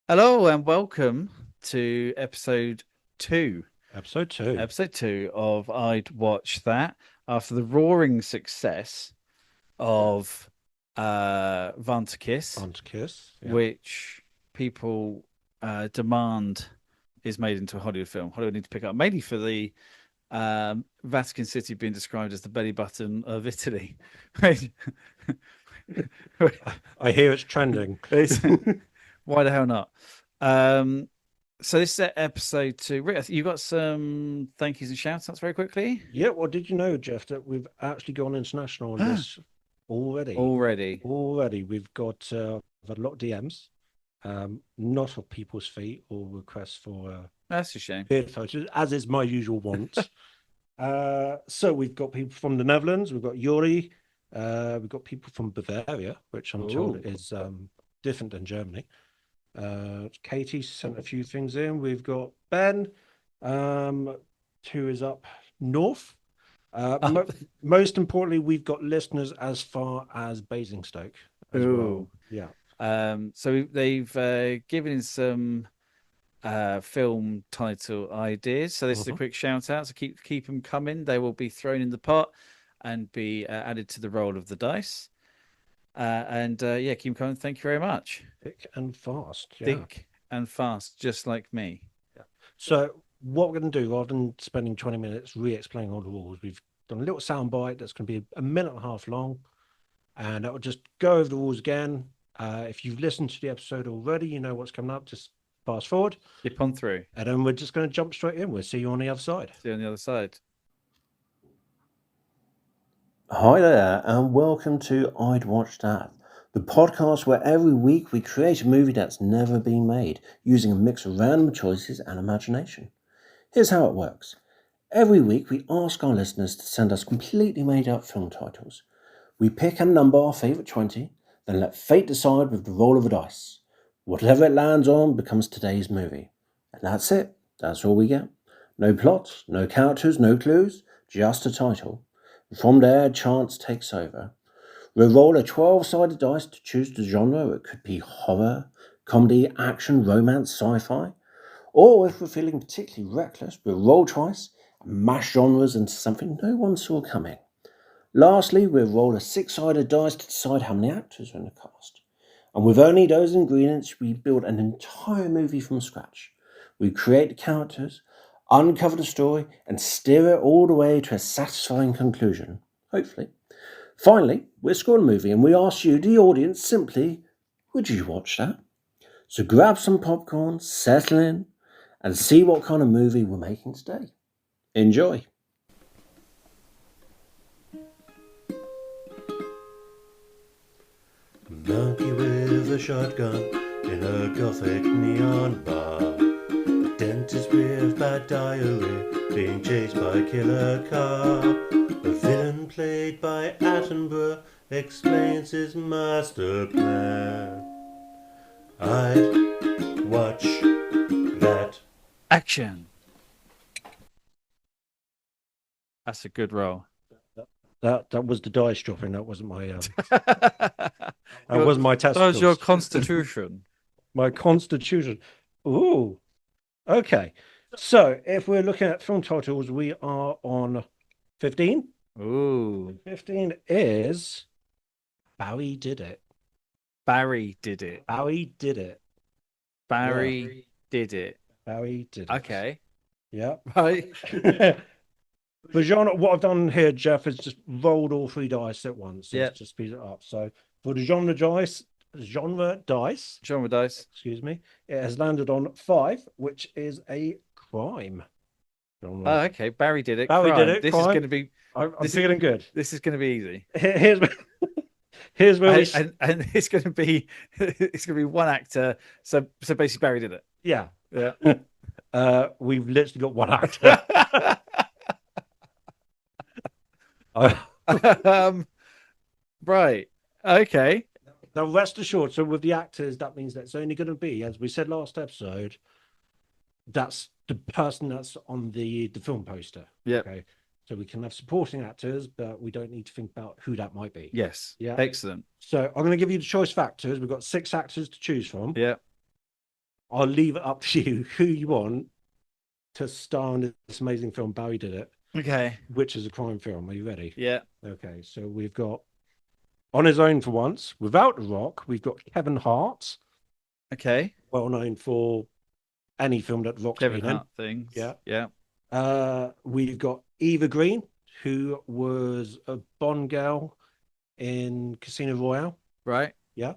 Hello and welcome to episode two. Episode two. Episode two of I'd Watch That after the roaring success Yeah. of Van to Kiss, On to Kiss. Yeah. which people demand is made into a Hollywood film. Hollywood need to pick up mainly for the Vatican City being described as the belly button of Italy. I hear it's trending. Why the hell not? Um, So this is episode two. Rick, you got some thank yous and shout outs very quickly? Yeah, well, did you know, Jeff, that we've actually gone international on this already? Already. Already, we've had a lot of DMs, not of people's feet or requests for That's a shame. beard photos, as is my usual want. So we've got people from the Netherlands, we've got Yuri, we've got people from Bavaria, which I'm told Ooh. is different than Germany. Katie sent a few things in. We've got Ben, um, who is up north. Oh, Most importantly, we've got listeners as far as Basingstoke as well. ooh. Yeah. So they've given in some film title ideas. So this is a Mhm. quick shout out. So keep them coming. They will be thrown in the pot and be added to the roll of the dice. And yeah, keep 'em coming. Thank you very much. Thick and fast. Yeah. Thick and fast, just like me. Yeah. So what we're going to do, rather than spending 20 minutes re-explaining all the rules, we've done a little sound bite that's going to be a minute and a half long, and that will just go over the rules again. If you've listened to the episode already, you know what's coming up. Just fast forward, Dip on through. and then we're just going to jump straight in. We'll see you on the other side. See you on the other side. Hi there, and welcome to I'd Watch That, the podcast where every week we create a movie that's never been made using a mix of random choices and imagination. Here's how it works. Every week we ask our listeners to send us completely made up film titles. We pick and number our favourite 20, then let fate decide with the roll of a dice. Whatever it lands on becomes today's movie. And that's it. That's all we get. No plot, no characters, no clues, just a title. From there, chance takes over. We'll roll a 12-sided dice to choose the genre. It could be horror, comedy, action, romance, sci-fi. Or if we're feeling particularly reckless, we'll roll twice and mash genres into something no one saw coming. Lastly, we'll roll a 6-sided dice to decide how many actors are in the cast. And with only those ingredients, we build an entire movie from scratch. We create the characters, uncover the story, and steer it all the way to a satisfying conclusion, hopefully. Finally, we score the movie and we ask you, the audience, simply, would you watch that? So grab some popcorn, settle in, and see what kind of movie we're making today. Enjoy. Monkey with a shotgun in a gothic neon bar. A dentist with bad diarrhea being chased by a killer car. A villain played by Attenborough explains his master plan. I'd watch that. Action. That's a good roll. That was the dice dropping. That wasn't my That that wasn't my was your testicles. constitution. My constitution. Ooh. Okay. So if we're looking at film titles, we are on 15. Ooh. 15 is Barry Did It. Barry did it. Barry Did It. Barry did it. Barry Did It. Okay. Yeah. Right. The genre, what I've done here, Jeff, is just rolled all three dice at once. So Yeah. to speed it up. So for the genre dice, Genre dice. excuse me, it has landed on 5, which is a crime. Oh, Genre. okay. Barry did it. Barry Crime. did it. This is Crime. going to be. I'm This is feeling good. this is going to be easy. Here's here's where And it's going to be one actor. So basically Barry did it. yeah. Yeah. We've literally got one actor. um, right. Okay. Now, rest assured, so with the actors, that means that it's only going to be, as we said last episode, that's the person that's on the film poster. Yeah. Okay. So we can have supporting actors, but we don't need to think about who that might be. Yes. Yeah. Excellent. So I'm going to give you the choice factors. We've got 6 actors to choose from. Yeah. I'll leave it up to you who you want to star in this amazing film. Barry did it, Okay. which is a crime film. Are you ready? Yeah. Okay, so we've got On His Own for Once, Without the Rock. We've got Kevin Hart, Okay. well known for any film that Rock's Kevin been in. Hart things. Yeah. Yeah. We've got Eva Green, who was a Bond girl in Casino Royale. Right. Yeah.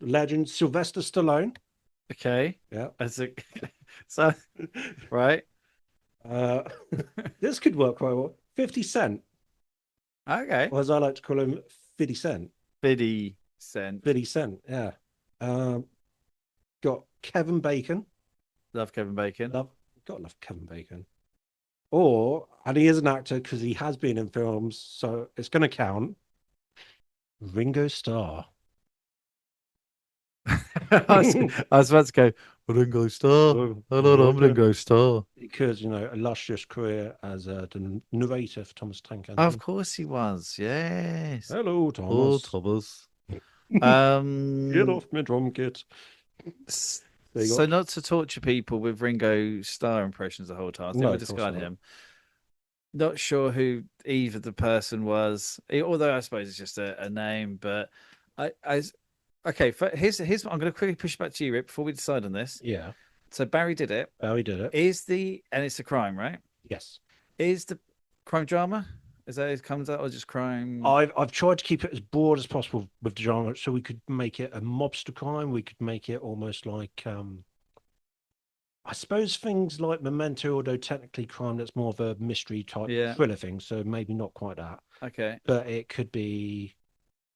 Legend Sylvester Stallone. Okay. Yeah. As a so right. This could work quite well. 50 Cent, Okay. or as I like to call him, 50 Cent. 50 Cent. 50 Cent, yeah. Got Kevin Bacon. Love Kevin Bacon. Gotta love Kevin Bacon. And he is an actor because he has been in films, so it's going to count. Ringo Starr. I was about to go, Ringo Starr. I'm Ringo Starr. Because, a luscious career as the narrator for Thomas Tank Engine. Of course he was, yes. Hello, Oh, Thomas. Thomas. Get off my drum kit. So not to torture people with Ringo Starr impressions the whole time. I think we discarded him. Not sure who either the person was, although I suppose it's just a name. But okay. Here's I'm going to quickly push back to you, Rick, before we decide on this. Yeah. So Barry did it. Barry did it. And it's a crime, right? Yes. Is the crime drama? Is that it comes out or just crime? I've tried to keep it as broad as possible with the genre, so we could make it a mobster crime. We could make it almost like I suppose things like Memento, although technically crime, that's more of a mystery type thriller thing, so maybe not quite that. Okay. But it could be.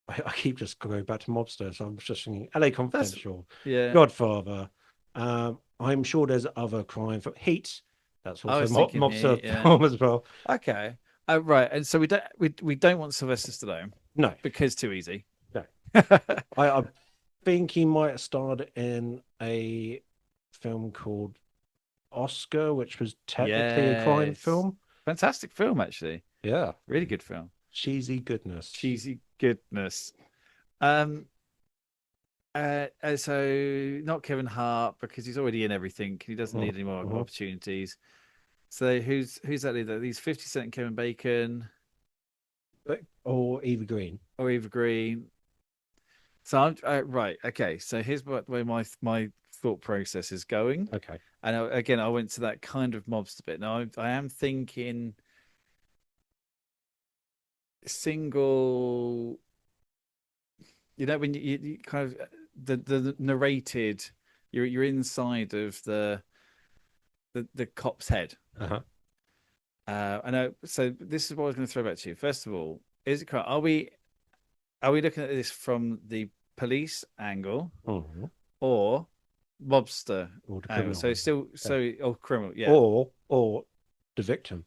I keep just going back to mobster, so I'm just thinking LA Confidential, Godfather. I'm sure there's other crime for Heat. That's also mobster film as well. Okay. Right, and so we don't want Sylvester Stallone. No, because too easy. No, I think he might have starred in a film called Oscar, which was technically a crime film. Fantastic film, actually. Yeah, really good film. Cheesy goodness. So not Kevin Hart because he's already in everything. He doesn't need any more opportunities. So who's that leader? These 50 Cent and Kevin Bacon. Or Eva Green. So I'm right. Okay. So here's where my thought process is going. Okay. And again, I went to that kind of mobster bit. Now I am thinking single. When you kind of the narrated, you're inside of the cop's head. I know. So this is what I was going to throw back to you. First of all, is it correct? Are we looking at this from the police angle or mobster angle? So it's still criminal, yeah. Or the victim.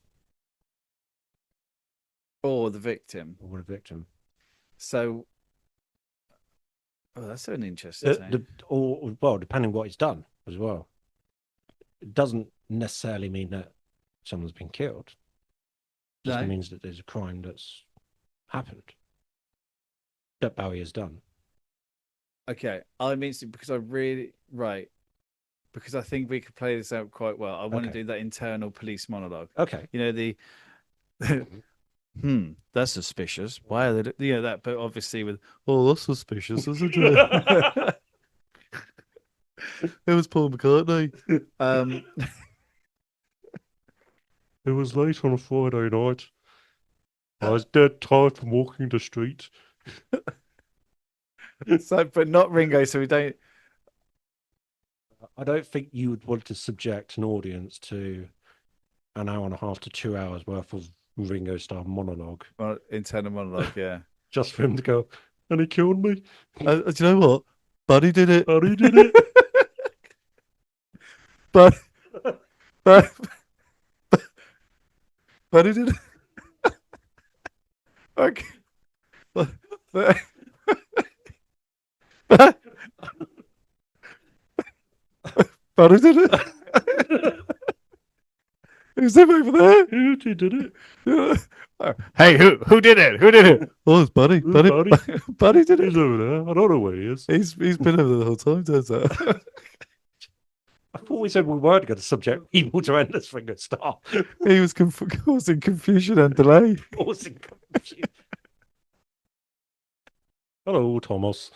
Or the victim. So that's an interesting thing. Depending what he's done as well. It doesn't necessarily mean that someone's been killed. It just means that there's a crime that's happened that Barry has done. Okay, I mean, because because I think we could play this out quite well. I want to do that internal police monologue. Okay. That's suspicious. Why are they that? But obviously with that's suspicious, isn't it? It was Paul McCartney. It was late on a Friday night. I was dead tired from walking the street. But not Ringo, so we don't. I don't think you would want to subject an audience to an hour and a half to 2 hours worth of Ringo Starr monologue. Well, internal monologue, yeah. Just for him to go, and he killed me. Do you know what? Buddy did it. Buddy did it. Buddy did it. Okay. Buddy did it. Who's him over there? Who did it? Hey, who did it? Who did it? Oh, it's Buddy. Buddy did it. He's over there. I don't know where he is. He's been over there the whole time, turns out. we said we weren't going to subject people to endless finger start. He was causing confusion and delay. Causing confusion. Hello, Thomas.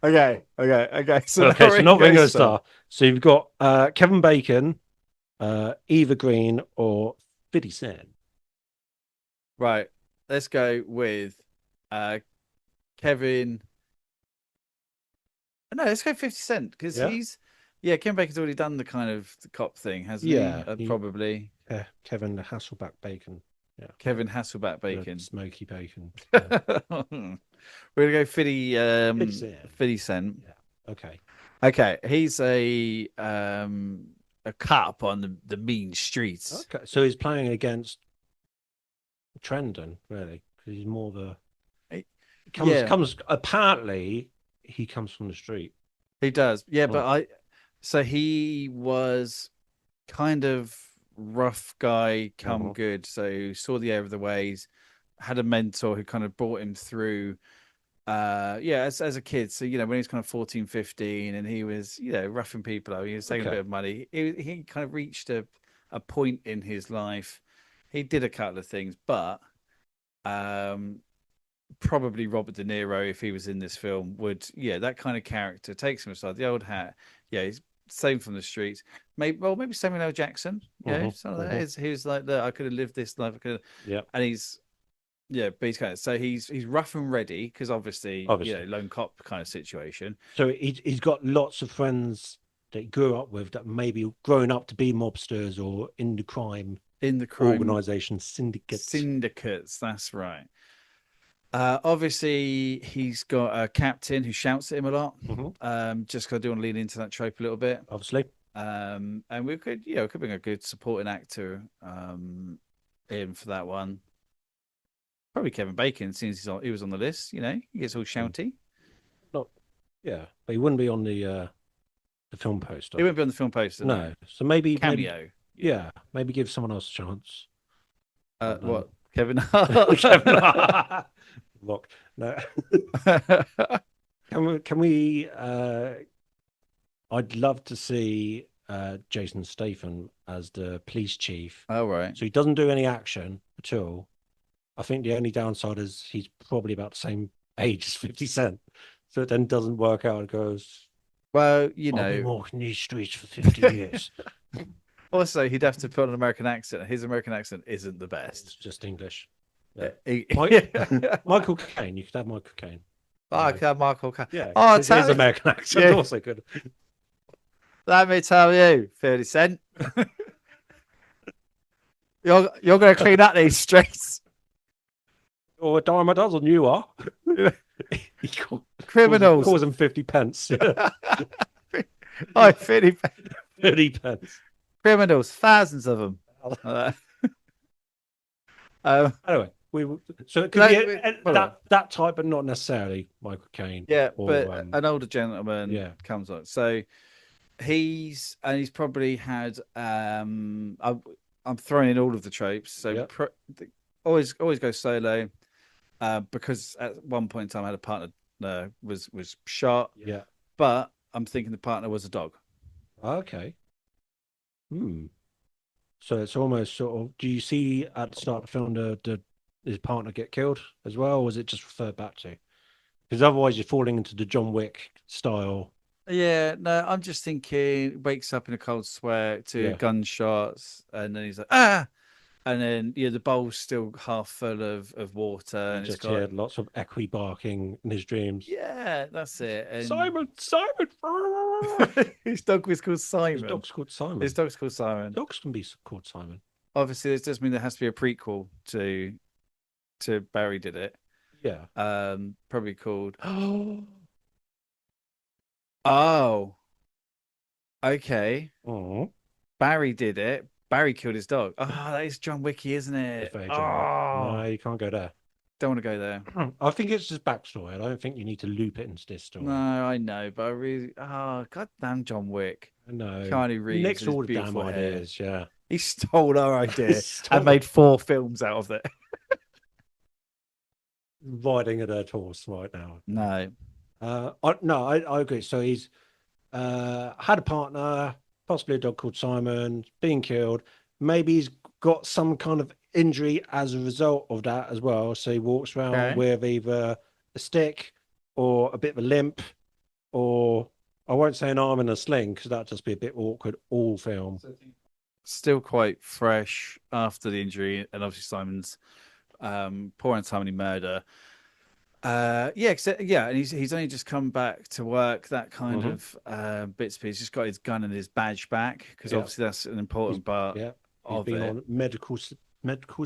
Okay. So Okay, so not Ringo Starr. Starr. So you've got Kevin Bacon, Eva Green, or 50 Cent. Right. Let's go with Kevin. No, let's go 50 Cent because Kevin Bacon's already done the kind of the cop thing, hasn't he? Probably. Yeah, Kevin Hasselback Bacon. Yeah. Kevin Hasselback Bacon. Smoky Bacon. Yeah. We're gonna go 50 Cent. Yeah. Okay. He's a cop on the mean streets. Okay. So he's playing against Trendon, really, because he's more the apparently he comes from the street. He does. Yeah, but so he was kind of rough guy come good, so saw the error of the ways, had a mentor who kind of brought him through as a kid. So when he was kind of 14, 15 and he was roughing people out, he was taking a bit of money, he kind of reached a point in his life. He did a couple of things, but probably Robert De Niro, if he was in this film, would that kind of character takes him aside, the old hat. He's same from the streets. Maybe Samuel L. Jackson. Some of that is he was like I could have lived this life. I could have, and he's but he's kind of so he's rough and ready because obviously lone cop kind of situation. So he's got lots of friends that he grew up with that maybe grown up to be mobsters or in the crime organization syndicates. That's right. Obviously he's got a captain who shouts at him a lot. Just because I do want to lean into that trope a little bit, obviously. And we could bring a good supporting actor in for that one. Probably Kevin Bacon, since he was on the list. He gets all shouty. But he wouldn't be on the film poster. He wouldn't be on the film poster. No. So maybe cameo. Maybe give someone else a chance. What? Kevin Hart. Look, no. Can we? I'd love to see Jason Statham as the police chief. Oh, right. So he doesn't do any action at all. I think the only downside is he's probably about the same age as 50 Cent. So it then doesn't work out and goes, well, I've been walking these streets for 50 years. Also, he'd have to put on an American accent. His American accent isn't the best. It's just English. Michael Caine. You could have Michael Caine. I could have Michael Caine. Yeah. Oh, his American accent also good. Let me tell you, 50 Cent. You're going to clean up these streets. Or a dime a dozen you are. Criminals. Calls them 50 pence. 50 pence. 30 pence. Criminals, thousands of them. Anyway, so it could be that type, but not necessarily Michael Caine. Yeah, but an older gentleman comes on. So he's probably had. I'm throwing in all of the tropes. So always go solo, because at one point in time I had a partner was shot. Yeah, but I'm thinking the partner was a dog. Okay. So it's almost sort of. Do you see at the start of the film his partner get killed as well, or was it just referred back to? Because otherwise you're falling into the John Wick style. Yeah, no, I'm just thinking. Wakes up in a cold sweat to gunshots, and then he's like, ah, and then the bowl's still half full of water, and just heard lots of equi barking in his dreams. Yeah, that's it. And Simon. His dog was called Simon. His dog's called Simon. His dog's called Simon. Dogs can be called Simon. Obviously, this does mean there has to be a prequel to Barry Did It. Yeah. Probably called. Oh. Okay. Oh. Barry Did It. Barry killed his dog. Oh, that is John Wicky, isn't it? No, you can't go there. Don't want to go there. I think it's just backstory. I don't think you need to loop it into this story. No, I know, but I really, goddamn John Wick. I know. Keanu Reeves. Next all the damn ideas, yeah. He stole our idea and made 4 films out of it. Riding a dead horse right now. No. I agree. So he's had a partner possibly a dog called Simon, being killed. Maybe he's got some kind of injury as a result of that as well. So he walks around with either a stick or a bit of a limp, or I won't say an arm in a sling because that'd just be a bit awkward all film. Still quite fresh after the injury, and obviously Simon's poor untimely murder. And he's only just come back to work. That kind of bits. He's just got his gun and his badge back because obviously that's an important part. Yeah, he's of been it. on medical Sabbatical,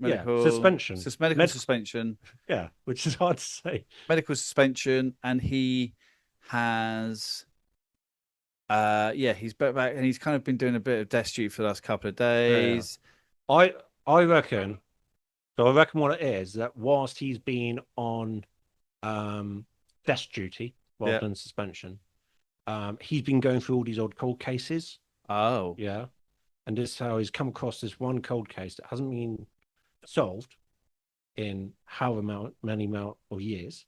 medical suspension, suspension. Yeah, which is hard to say. Medical suspension, and he has. He's back, and he's kind of been doing a bit of desk duty for the last couple of days. Yeah. I reckon. So I reckon what it is that whilst he's been on desk duty rather than suspension, he's been going through all these odd cold cases. Oh. Yeah. And this is how he's come across this one cold case that hasn't been solved in however many amount of years.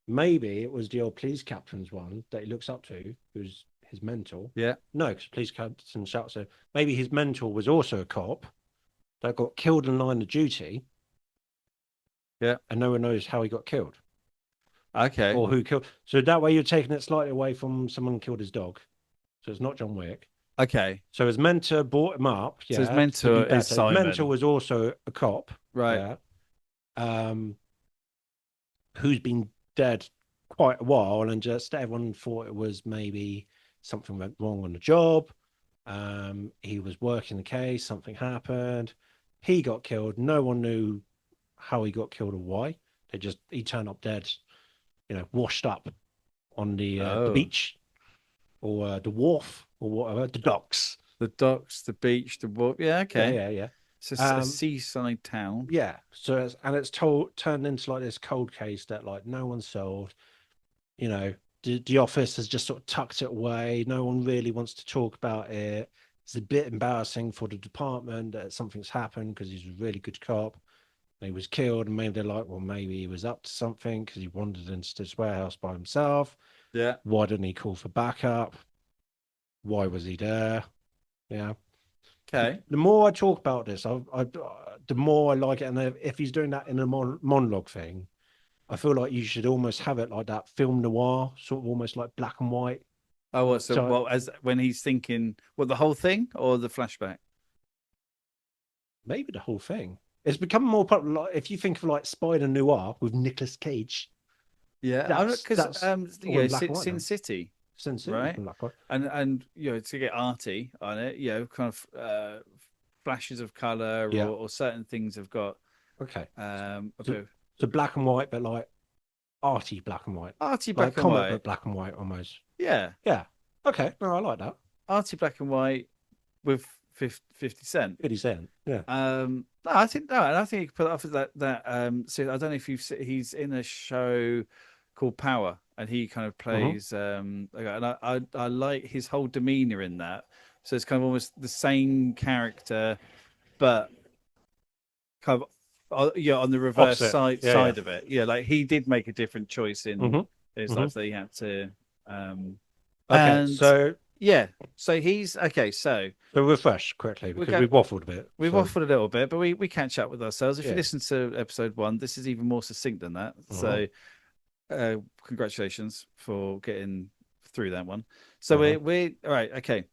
Maybe it was the old police captain's one that he looks up to, who's his mentor. Yeah. No, because police captain shouts. So maybe his mentor was also a cop that got killed in line of duty. Yeah. And no one knows how he got killed. Okay. Or who killed. So that way you're taking it slightly away from someone killed his dog. So it's not John Wick. Okay. So his mentor brought him up. Yeah. So his mentor is Simon. His mentor was also a cop. Right. Yeah. Who's been dead quite a while, and just everyone thought it was maybe something went wrong on the job. He was working the case, something happened. He got killed. No one knew how he got killed or why. He turned up dead, washed up on the beach or the wharf or whatever, the docks. The docks, the beach, the wharf. Yeah, okay. Yeah. It's a seaside town. Yeah. So it's turned into like this cold case that like no one solved. The office has just sort of tucked it away. No one really wants to talk about it. It's a bit embarrassing for the department that something's happened because he's a really good cop. He was killed, and maybe they're like, well, maybe he was up to something because he wandered into this warehouse by himself. Yeah. Why didn't he call for backup? Why was he there? Yeah. Okay. The more I talk about this, the more I like it. And if he's doing that in a monologue thing, I feel like you should almost have it like that film noir, sort of almost like black and white. Oh, what? So as when he's thinking, the whole thing or the flashback? Maybe the whole thing. It's become more popular. If you think of like Spider Noir with Nicolas Cage. Yeah, because Sin City. Sin City, right? And to get arty on it, kind of flashes of color or certain things have got. Okay. So black and white, but like arty black and white. Arty black like and white. But black and white almost. Yeah. Yeah. Okay. No, I like that. Arty black and white with 50 Cent. 50 Cent. Yeah. I think you could put it off as that. So I don't know if he's in a show called Power, and he kind of plays. And I like his whole demeanor in that. So it's kind of almost the same character, but kind of on the reverse side of it. Yeah, like he did make a different choice in his life that he had to. So he's okay. So refresh quickly because we've waffled a bit. Waffled a little bit, but we catch up with ourselves. If you listen to episode 1, this is even more succinct than that. So, congratulations for getting through that one. So we're all right. Okay.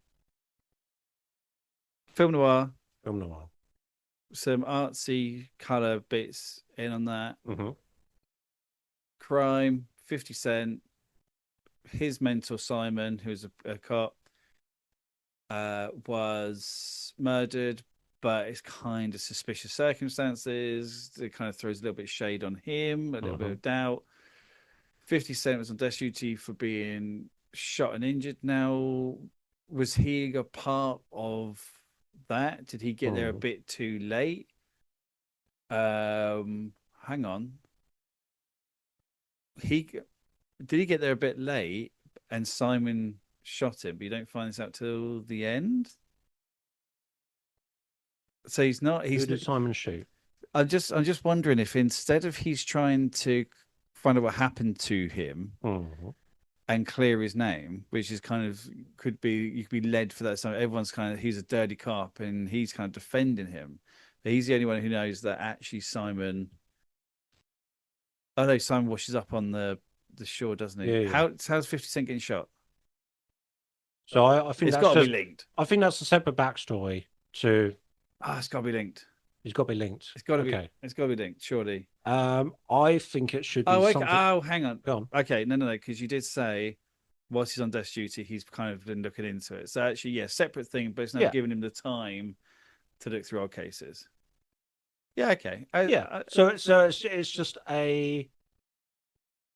Film noir. Some artsy color bits in on that. Crime. 50 Cent. His mentor Simon, who's a cop, was murdered, but it's kind of suspicious circumstances. It kind of throws a little bit of shade on him, a little bit of doubt. 50 Cent was on desk duty for being shot and injured. Now, was he a part of that? Did he get there a bit too late? Hang on. Did he get there a bit late and Simon shot him, but you don't find this out till the end? So he's not. Who did Simon shoot? I'm just wondering if instead of he's trying to find out what happened to him, and clear his name, which is kind of you could be led for that. So everyone's kind of he's a dirty cop and he's kind of defending him. But he's the only one who knows that actually Simon. Oh no, Simon washes up on the shore, doesn't he? Yeah, yeah. How's 50 Cent getting shot? So I think It's that's got to just, be linked. I think that's a separate backstory to. It's got to be linked. It's got to be linked. It's got to Okay. be. It's got to be linked. Surely. I think it should be Oh, okay. something. Oh, hang on. Go on. Okay, no, because you did say whilst he's on desk duty, he's kind of been looking into it. So actually, yeah, separate thing, but it's not giving him the time to look through old cases. Yeah, okay. So it's just a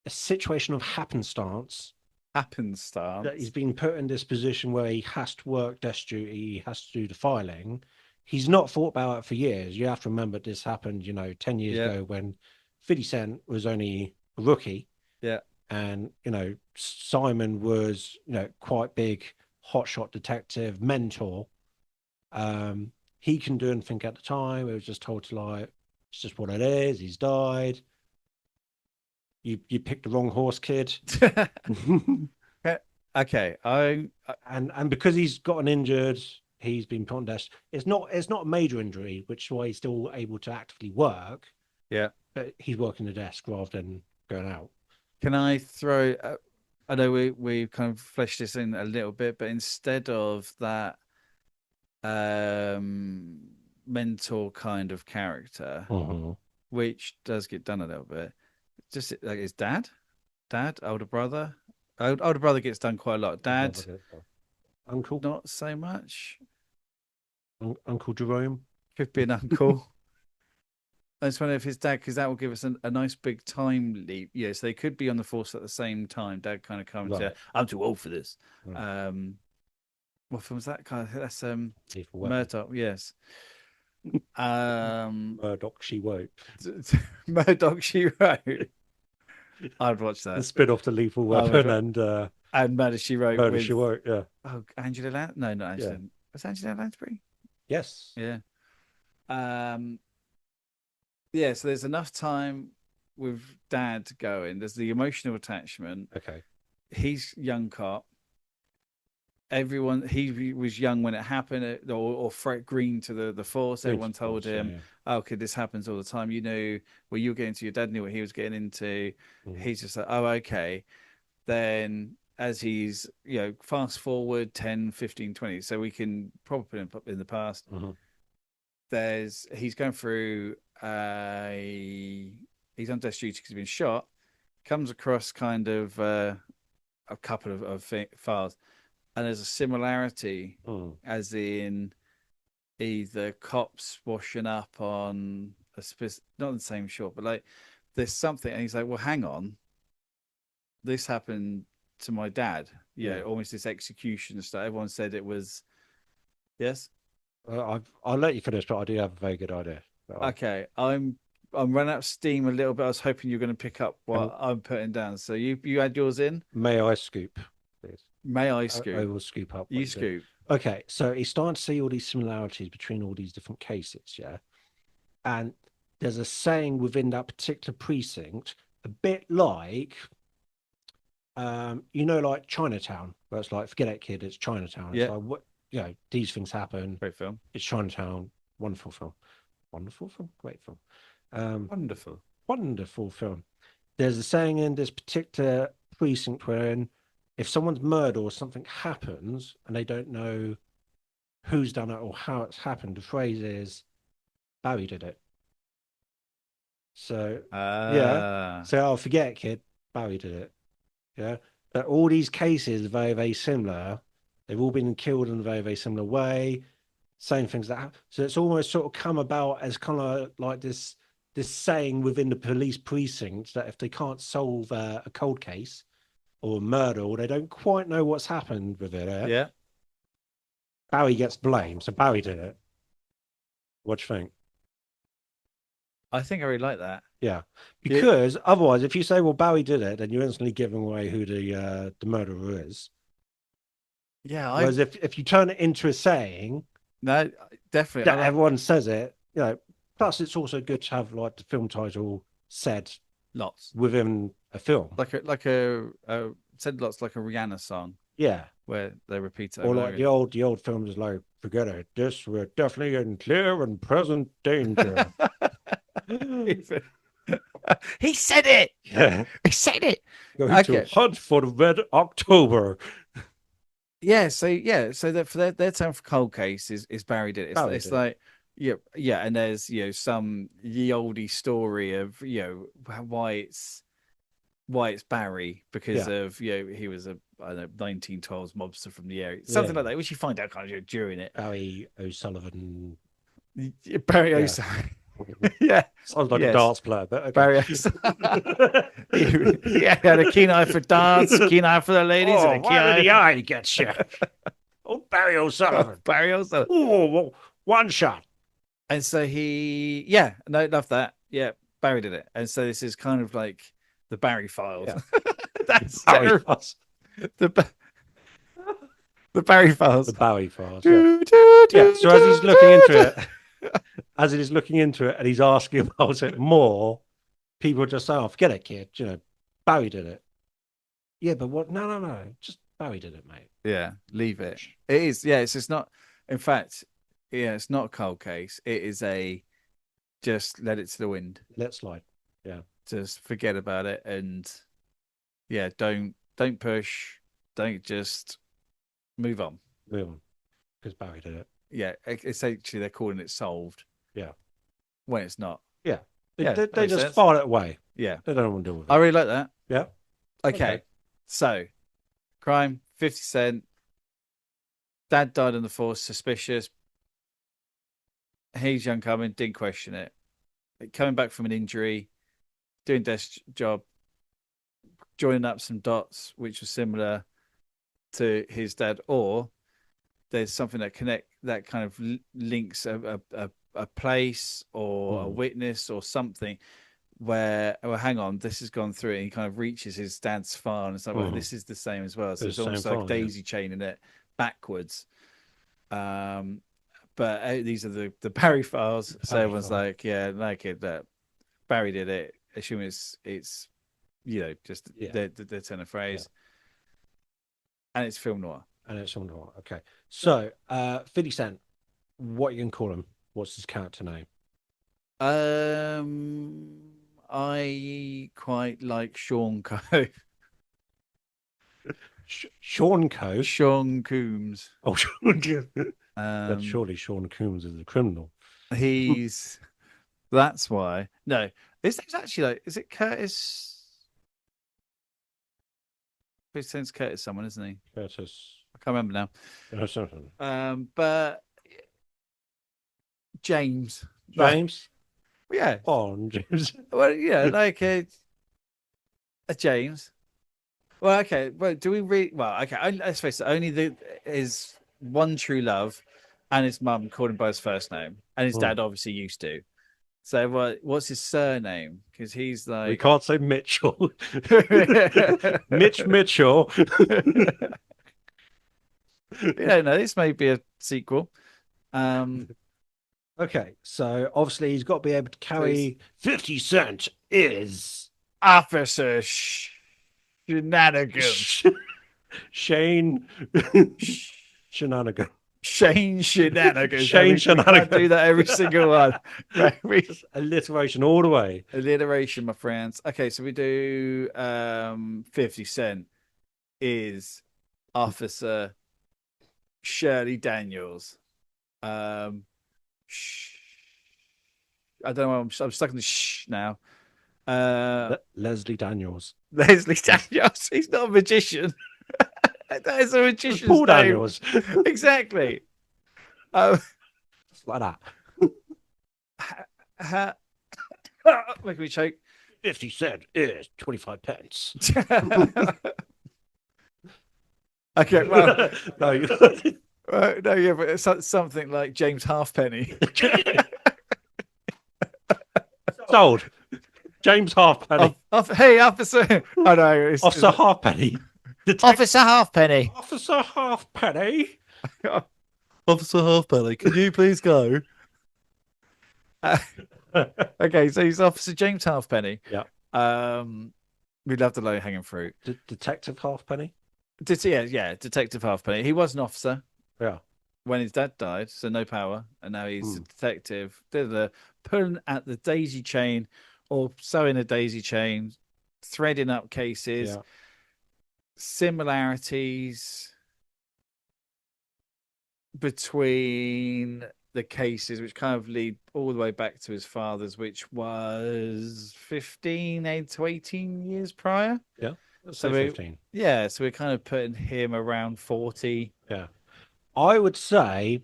situation of happenstance. That he's been put in this position where he has to work desk duty, he has to do the filing. He's not thought about it for years. You have to remember this happened, 10 years ago when 50 Cent was only a rookie. Yeah. And, Simon was, quite big, hotshot detective, mentor. He couldn't do anything at the time. It was just told to it's just what it is. He's died. You picked the wrong horse, kid. Okay. And because he's gotten injured, he's been put on desk. It's not a major injury, which is why he's still able to actively work. Yeah. But he's working the desk rather than going out. Can I throw? I know we kind of fleshed this in a little bit, but instead of that mentor kind of character, which does get done a little bit, just like his dad, older brother. Older brother gets done quite a lot. Dad, uncle, not so much. Uncle Jerome could be an uncle. I just wonder if his dad, because that will give us a nice big time leap. Yeah, so they could be on the force at the same time. Dad kind of comes, I'm too old for this. Right. What film was that? That's Murdoch. Yes. Murdoch, She Wrote. Murdoch, She Wrote. I'd watch that. The spin-off to Lethal Weapon and Murder, She Wrote. Murder, She Wrote, yeah. Oh, Angela Lansbury? No, not Angela. Yeah. Was Angela Lansbury? Yes. Yeah. Yeah, so there's enough time with Dad going. There's the emotional attachment. Okay. He's young cop. Everyone, he was young when it happened, or green to the force. Everyone told him, "Oh, okay, this happens all the time." You knew what you were getting into. Your dad knew what he was getting into. He's just like, "Oh, okay." Then as he's, fast forward 10, 15, 20, so we can probably put him in the past. He's going through he's on desk duty because he's been shot. Comes across kind of a couple of files. And there's a similarity, as in either cops washing up on not the same shot, but like there's something, and he's like, "Well, hang on, this happened to my dad." Almost this execution stuff. Everyone said it was. Yes. I'll let you finish, but I do have a very good idea. Okay, I'm running out of steam a little bit. I was hoping you were going to pick up what I'm putting down. So you had yours in. May I scoop, please? May I scoop? I will scoop up. You scoop. Okay, so he's starting to see all these similarities between all these different cases, yeah? And there's a saying within that particular precinct, a bit like, like Chinatown, where it's like, forget it, kid, it's Chinatown. It's like, what, these things happen. Great film. It's Chinatown. Wonderful film. Wonderful film. Great film. Wonderful film. There's a saying in this particular precinct wherein if someone's murdered or something happens and they don't know who's done it or how it's happened, the phrase is, Barry did it. So, So, forget it, kid. Barry did it. Yeah. But all these cases are very, very similar. They've all been killed in a very, very similar way. Same things that happen. So it's almost sort of come about as kind of like this saying within the police precinct that if they can't solve a cold case or murder, or they don't quite know what's happened with it, Barry gets blamed. So Barry did it. What do you think? I think I really like that. Yeah, because otherwise, if you say, "Well, Barry did it," then you're instantly giving away who the murderer is. Yeah. Whereas if you turn it into a saying, no, definitely, that everyone says it. Plus, it's also good to have the film title said lots within a film, like a said lots like a Rihanna song Yeah. where they repeat it. Or over like and the old films like, forget it, this, we're definitely in clear and present danger. over. He said it. Yeah. He said it. Going to hunt for the Red October. Yeah, so that for their term for cold case is buried in it. It's like yeah, and there's some ye olde story of why it's Barry because of he was a I don't know 1912s mobster from the area, something like that, which you find out kind of during it. Barry O'Sullivan. Barry O'Sullivan. Yeah, sounds like a darts player, but okay. Barry O'Sullivan. Yeah, had a keen eye for darts, keen eye for the ladies, and a keen eye. The eye gets you. Oh, Barry O'Sullivan. Barry O'Sullivan. Oh, one shot. And so love that. Yeah, Barry did it, and so this is kind of like the Barry Files. Yeah. That's Barry Files. The Barry Files. The Barry Files. Yeah. So as he's looking into it, and he's asking about it more, people just say, "Oh, forget it, kid. Barry did it." Yeah, but what? No. Just Barry did it, mate. Yeah, leave it. It is. Yeah, it's just not. In fact, it's not a cold case. It is just let it to the wind. Let slide. Yeah. Just forget about it, and don't push. Don't just move on. Because Barry did it. Yeah, essentially they're calling it solved. Yeah. When it's not. Yeah. They just sense. file it away. Yeah. They don't want to deal with it. I really like that. Yeah. Okay. So, crime, 50 Cent. Dad died on the force, suspicious. He's young coming, didn't question it. Coming back from an injury, doing desk job, joining up some dots, which was similar to his dad, or there's something that kind of links a place or a witness or something where, hang on, this has gone through, and he kind of reaches his dad's file, and it's like, well, this is the same as well. So it's almost like daisy chaining it backwards. But these are the Barry files. So everyone's like, that Barry did it. Assuming it's just the turn of phrase. Yeah. And it's film noir. Okay. So 50 Cent, what you can call him? What's his character name? I quite like Sean Coe. Sean Coe? Sean Coombs. Oh, Sean Coombs. But surely Sean Coombs is a criminal. That's why. No, it's actually is it Curtis? It sounds Curtis someone, isn't he? Curtis. I can't remember now. But James. James? Yeah. Oh, James. Well, like a James. Well, okay. Well, do we read? Well, okay. Let's face it. Only his one true love, and his mum called him by his first name, and his dad obviously used to. So, what's his surname? Because he's like, we can't say Mitchell. Mitchell. No, this may be a sequel. Okay, so obviously he's got to be able to carry. 50 Cent is Officer Shenanigans. Shane Shenanigans. Shane Shenanigans. Shane Shenanigans. I do that every single one. Alliteration all the way. Alliteration, my friends. Okay, so we do 50 Cent is Officer Shirley Daniels. I don't know. I'm stuck in the now. Leslie Daniels. Leslie Daniels. He's not a magician. That is a magician's Paul name. Daniels. Exactly. Like that. Make me choke. 50 Cent is 25 pence. Okay, well, no, yeah, but it's something like James Halfpenny. Sold. James Halfpenny. Hey, officer. Oh no, Officer Halfpenny. Officer Halfpenny. Officer Halfpenny. Officer Halfpenny, can you please go? Okay, so he's Officer James Halfpenny. Yeah. We love the low hanging fruit. Detective Halfpenny. Detective Halfpenny. He was an officer. Yeah. When his dad died, so no power, and now he's a detective. They're pulling at the daisy chain, or sewing a daisy chain, threading up cases, similarities between the cases, which kind of lead all the way back to his father's, which was 15 to 18 years prior. Yeah. Let's So say 15. Yeah, so we're kind of putting him around 40. Yeah. I would say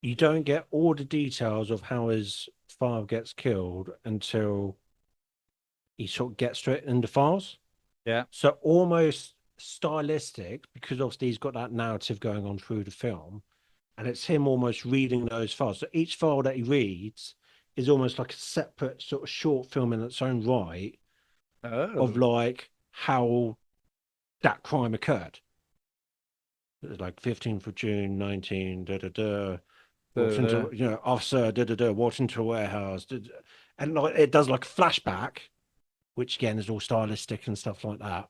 you don't get all the details of how his father gets killed until he sort of gets to it in the files. Yeah. So almost stylistic, because obviously he's got that narrative going on through the film, and it's him almost reading those files. So each file that he reads is almost like a separate sort of short film in its own right of like how that crime occurred. Like 15th of June, 19, walked into, officer, walked into a warehouse, and like it does like a flashback, which again is all stylistic and stuff like that.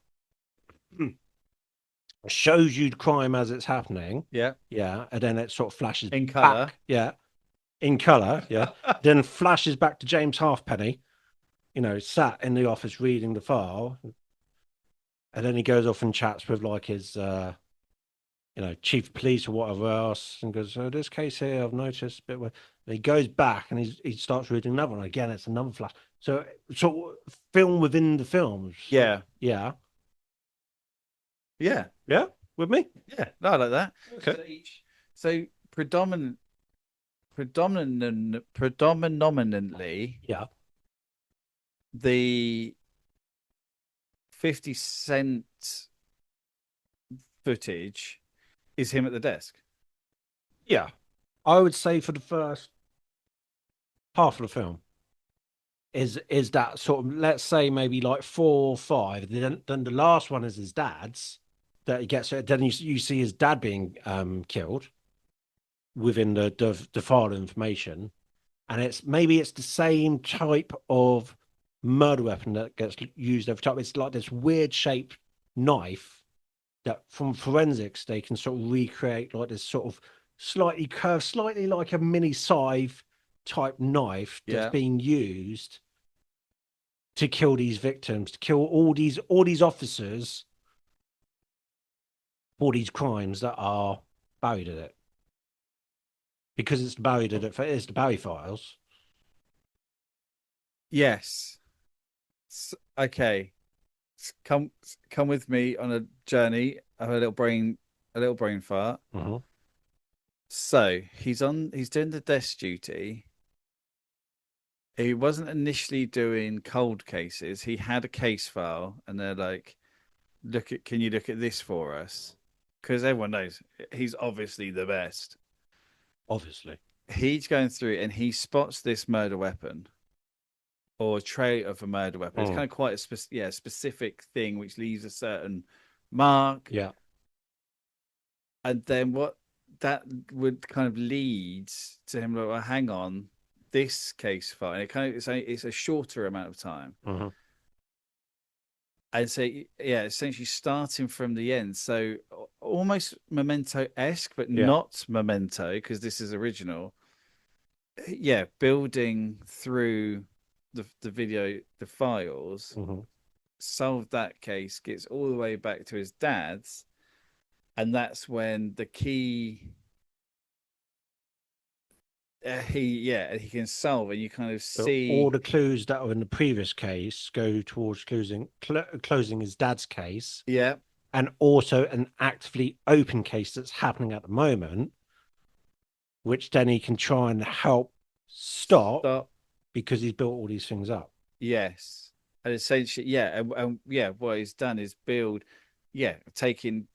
Shows you the crime as it's happening. Yeah. Yeah. And then it sort of flashes in color. Back. Yeah. In color. Yeah. Then flashes back to James Halfpenny, sat in the office reading the file. And then he goes off and chats with like his, chief of police or whatever else, and goes, "So this case here, I've noticed a bit where." And he goes back and he starts reading another one. Again, it's another flash. So film within the films. Yeah. Yeah. Yeah. Yeah. With me? Yeah. No, I like that. Okay. So predominantly, yeah, the 50 Cent footage is him at the desk. Yeah. I would say for the first half of the film is that sort of, let's say maybe like 4 or 5. Then the last one is his dad's that he gets. Then you see his dad being killed within the file information, and it's the same type of murder weapon that gets used every time. It's like this weird shaped knife that from forensics they can sort of recreate like this sort of slightly curved, slightly like a mini scythe type knife that's being used to kill these victims, to kill all these officers for these crimes that are buried in it. Because it's buried in it, it's the Barry files. Yes. Okay. Come with me on a journey of a little brain fart. Mm-hmm. So he's doing the desk duty. He wasn't initially doing cold cases. He had a case file, and they're like, can you look at this for us? Because everyone knows he's obviously the best. Obviously. He's going through and he spots this murder weapon or a trait of a murder weapon. It's kind of quite a specific thing which leaves a certain mark. Yeah. And then what that would kind of lead to him like, well, hang on, this case file, and it's a shorter amount of time. Mm-hmm. And so, essentially starting from the end. So almost Memento-esque, but not Memento, because this is original. Yeah, building through the video, the files, solve that case, gets all the way back to his dad's. And that's when the key... he can solve, and you kind of see all the clues that were in the previous case go towards closing his dad's case. Yeah, and also an actively open case that's happening at the moment, which then he can try and help stop. Because he's built all these things up. Yes, and essentially, and what he's done is build, taking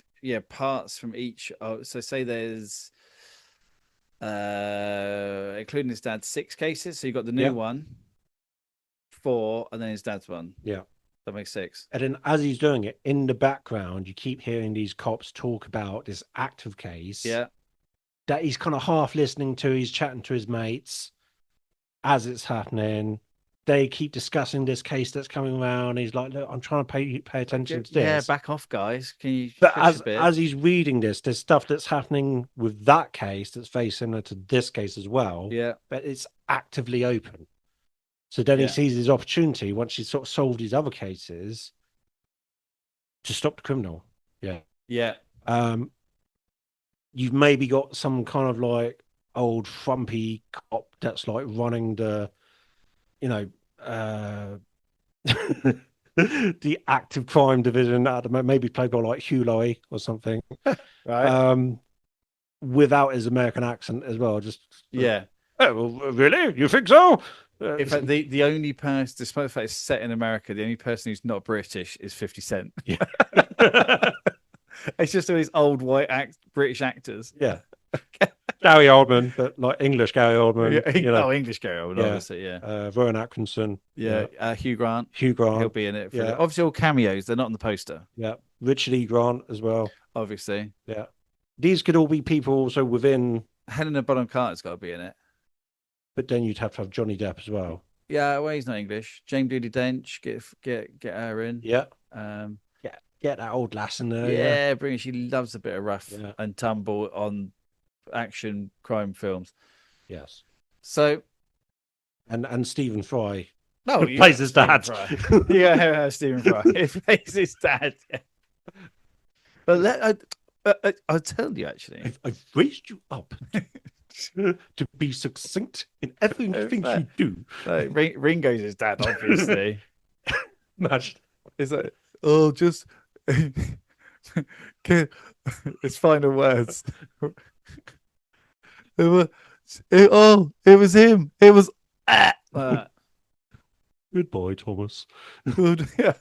parts from each. So say there's. Including his dad's 6 cases. So you got the new one, 4, and then his dad's one. Yeah. That makes 6. And then as he's doing it, in the background, you keep hearing these cops talk about this active case. Yeah. That he's kind of half listening to. He's chatting to his mates as it's happening. they keep discussing this case that's coming around. He's like, look, I'm trying to pay attention to this. Yeah, back off, guys. Can you But shush a bit? as he's reading this, there's stuff that's happening with that case that's very similar to this case as well. Yeah. But it's actively open. So then he sees his opportunity once he's sort of solved his other cases to stop the criminal. Yeah. Yeah. You've maybe got some kind of like old frumpy cop that's like running the, you know, the active crime division at the moment, maybe played by like Hugh Laurie or something. Right. Without his American accent as well. Just yeah. Oh, well, really? You think so? In fact, the only person, despite the fact it's set in America, the only person who's not British is 50 Cent. Yeah. It's just all these old white British actors. Yeah. Gary Oldman, but like English Gary Oldman. Yeah, you know. Oh, English Gary Oldman, obviously, yeah. Rowan Atkinson. Yeah. Hugh Grant. Hugh Grant. He'll be in it. Obviously, all cameos. They're not on the poster. Yeah. Richard E. Grant as well. Obviously. Yeah. These could all be people also within. Helena Bonham Carter's got to be in it. But then you'd have to have Johnny Depp as well. Yeah, well, he's not English. Jane Judi Dench, get her in. Yeah. Get that old lass in there. Yeah, bring her. She loves a bit of rough and tumble on action crime films. Yes. So, and Stephen Fry. No, plays his dad. Yeah, Stephen Fry. He plays his dad. Yeah. But I'll tell you actually. I've raised you up to be succinct in everything you do. Ringo's his dad, obviously. Imagine. It's like, oh, just his final words. It was him. It was goodbye, Thomas. Yeah.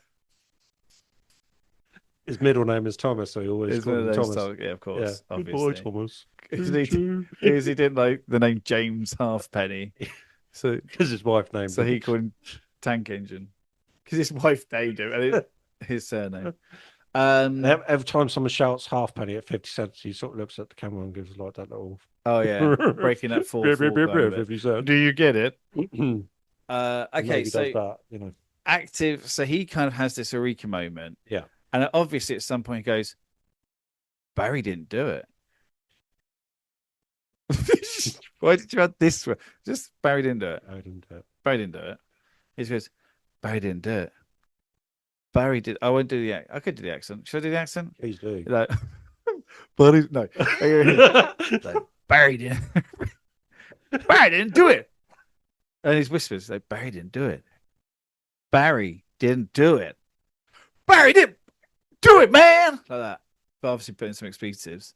His middle name is Thomas, so he always calls him Thomas. Yeah, of course. Yeah. Obviously. Goodbye, Thomas. Because he didn't like the name James Halfpenny, so because his wife named so him. he called him Tank Engine because his wife named him and his surname. Every time someone shouts Halfpenny at 50 cents, he sort of looks at the camera and gives like that little. Oh yeah, breaking that fourth wall. 50 cents. Do you get it? Okay, so that, you know, active. So he kind of has this eureka moment. Yeah, and obviously at some point he goes, Barry didn't do it. Why did you add this one? Just Barry didn't do it. I didn't do it. Barry didn't do it. He goes, Barry didn't do it. Barry did. I won't do the accent. I could do the accent. Should I do the accent? Please do. Like, Barry, no. Like, Barry didn't. Barry didn't do it. And his whispers like, Barry didn't do it. Barry didn't do it. Barry didn't do it, man. Like that. But obviously putting some expletives.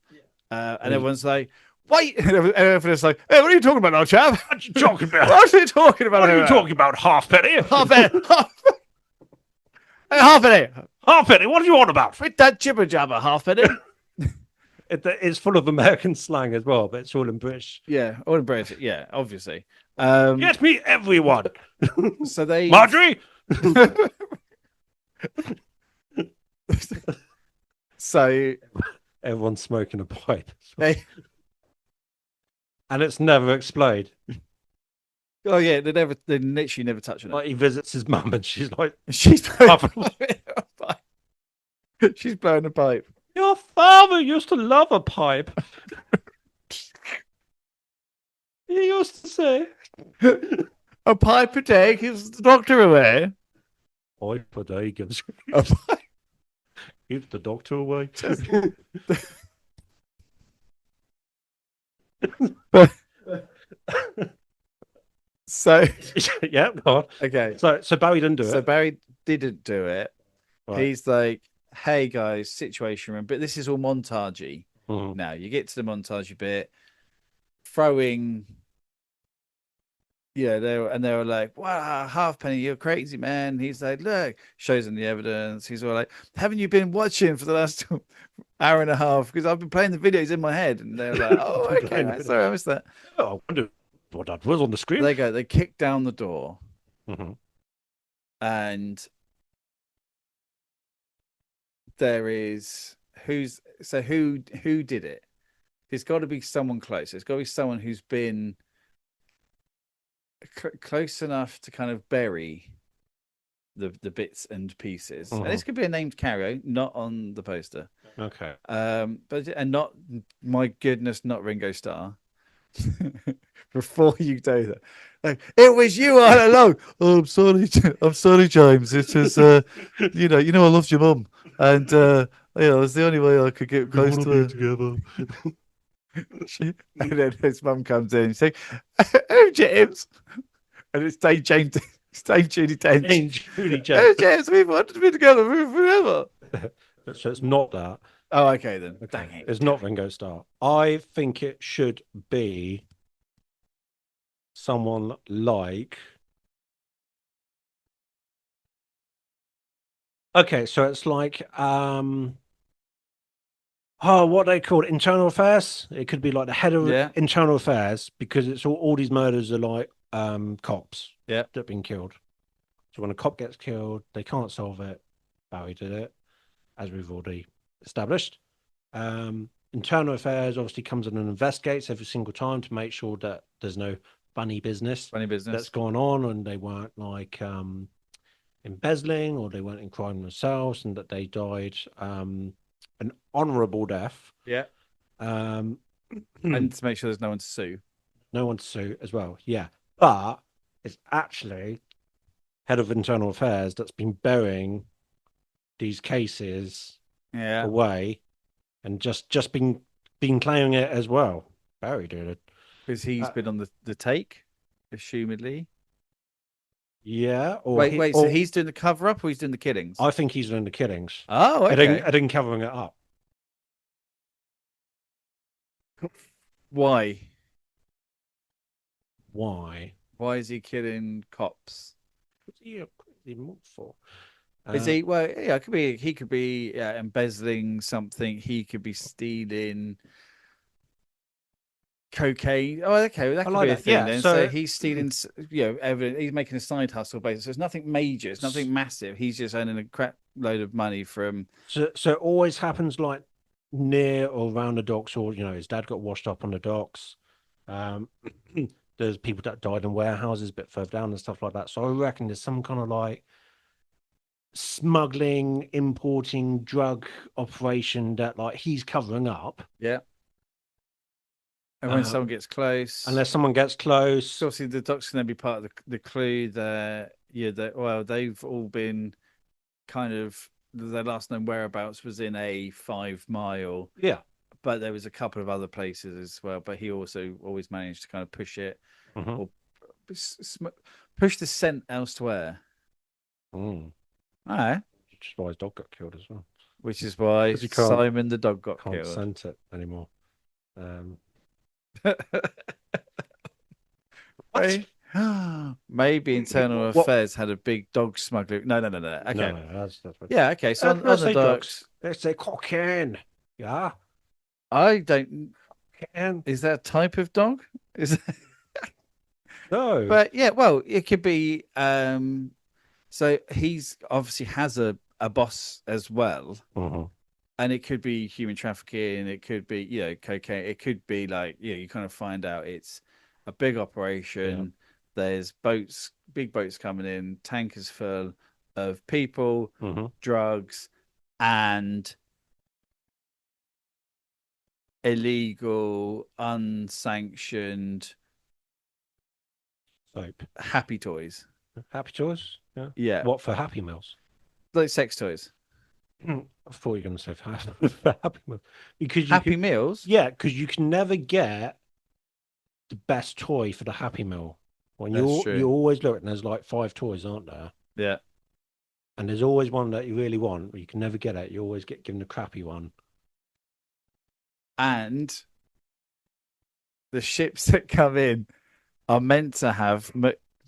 And everyone's like, wait. And everyone's like, hey, what are you talking about now, chap? What are you talking about? What are you talking about? What are you talking about, Halfpenny? Halfpenny. Halfpenny. Halfpenny, what are you on about? With that jibber jabber, Halfpenny. It's full of American slang as well, but it's all in British. Yeah, all in British. Yeah, obviously. Get me everyone. So they Marjorie. So everyone's smoking a pipe, they... and it's never explained. Oh yeah, they literally never touch on it. Like he visits his mum, and she's like, she's blowing she's blowing a pipe. Your father used to love a pipe. He used to say, a pipe a day keeps the doctor away. Pipe a day keeps the doctor away. So yeah, go on. Okay. So Barry didn't do it. So Barry didn't do it. Right. He's like, hey guys, situation room, but this is all montagey. Mm-hmm. Now you get to the montagey bit, throwing. Yeah, they were like, wow, Halfpenny, you're crazy, man. He's like, look, shows them the evidence. He's all like, haven't you been watching for the last hour and a half? Because I've been playing the videos in my head. And they're like, oh, okay, right, sorry, I missed that. Oh, I wonder what that was on the screen. They kick down the door. Mm-hmm. And there is who did it? There's got to be someone close. There's got to be someone who's been close enough to kind of bury the bits and pieces. And this could be a named carrier, not on the poster. Okay. But not, my goodness, not Ringo Starr. Before you do that, like, it was you all along. Oh, I'm sorry, James. It was, you know, I loved your mum, and it was the only way I could get close to her. Together. And then his mum comes in and says, "Oh, James," and it's Dave James, Dave Judy Dench. Oh, James, we've wanted to be together forever. So it's not that. Oh, okay then. Okay. Dang it. It's not Ringo Starr. I think it should be someone like. Okay, so it's like what they call it, internal affairs. It could be like the head of internal affairs, because it's all these murders are like cops that have been killed. So when a cop gets killed, they can't solve it. Barry did it, as we've already established. Internal affairs obviously comes in and investigates every single time to make sure that there's no funny business that's going on, and they weren't like embezzling, or they weren't in crime themselves, and that they died an honourable death. Yeah. And to make sure there's no one to sue. No one to sue as well. Yeah. But it's actually head of internal affairs that's been burying these cases away, and just been claiming it as well. Barry did it. Because he's been on the take, assumedly. Yeah. Or wait. So he's doing the cover up, or he's doing the killings? I think he's doing the killings. Oh, okay. I didn't covering it up. Why? Why? Why is he killing cops? What's he for? Is he? Well, yeah, it could be. He could be embezzling something. He could be stealing cocaine. Oh, okay, that could be a thing then. So he's stealing, evidence. He's making a side hustle basis. So it's nothing major. It's nothing massive. He's just earning a crap load of money from. So it always happens like near or around the docks, or his dad got washed up on the docks. There's people that died in warehouses a bit further down and stuff like that. So I reckon there's some kind of like smuggling, importing drug operation that like he's covering up. Yeah. And when someone gets close, unless someone gets close, obviously the docks can then be part of the clue. They've all been kind of, their last known whereabouts was in a 5 mile. Yeah. But there was a couple of other places as well. But he also always managed to kind of push it, or push the scent elsewhere. All right. Which is why his dog got killed as well. Which is why Simon the dog got killed. Can't scent it anymore. Maybe internal affairs had a big dog smuggler. No. Okay. No, that's yeah. Okay. So on the docks, let's say cocaine. Yeah. I don't. Is that a type of dog? Is no. But yeah, well, it could be. So he's obviously has a boss as well. And it could be human trafficking. It could be, cocaine. It could be like, you kind of find out it's a big operation. Yeah. There's big boats coming in, tankers full of people, drugs, and illegal, unsanctioned soap. Happy toys. Happy toys? Yeah. Yeah. What, for Happy Meals? Like sex toys. I thought you were going to say for Happy Meals. Because Happy Meals? Yeah, because you can never get the best toy for the Happy Meal. When you always look, and there's like 5 toys, aren't there? Yeah. And there's always one that you really want, but you can never get it. You always get given the crappy one. And the ships that come in are meant to have,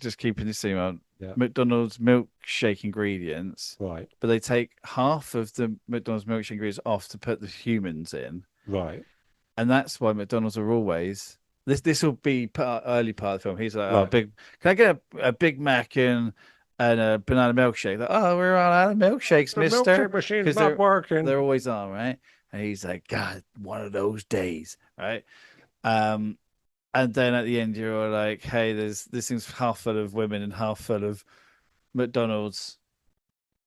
just keeping this theme on, McDonald's milkshake ingredients. Right. But they take half of the McDonald's milkshake ingredients off to put the humans in. Right. And that's why McDonald's are always... This will be early part of the film. He's like, can I get a Big Mac and a banana milkshake? Like, we're all out of milkshakes, mister. The milkshake machine's not working. They're always on, right? And he's like, God, one of those days, right? And And then at the end, you're like, hey, this thing's half full of women and half full of McDonald's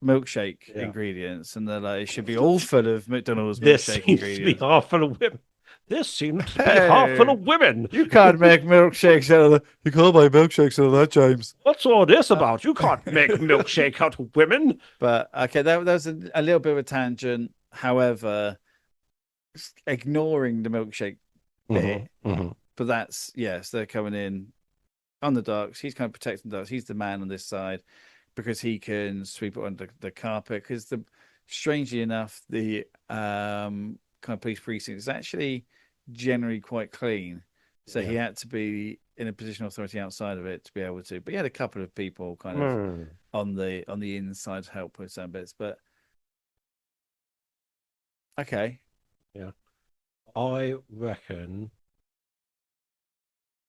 milkshake ingredients, and they're like, it should be all full of McDonald's milkshake seems ingredients. to be half full of women. This seems to be half full of women. You can't make milkshakes out of that. You can't make milkshakes out of that, James. What's all this about? You can't make milkshake out of women. But okay, that was a little bit of a tangent. However, ignoring the milkshake bit, but that's yes, they're coming in on the docks. He's kind of protecting the docks. He's the man on this side because he can sweep it under the carpet. Because strangely enough, the kind of police precinct is actually generally quite clean. So he had to be in a position of authority outside of it to be able to. But he had a couple of people kind of on the inside to help with some bits. But okay, yeah, I reckon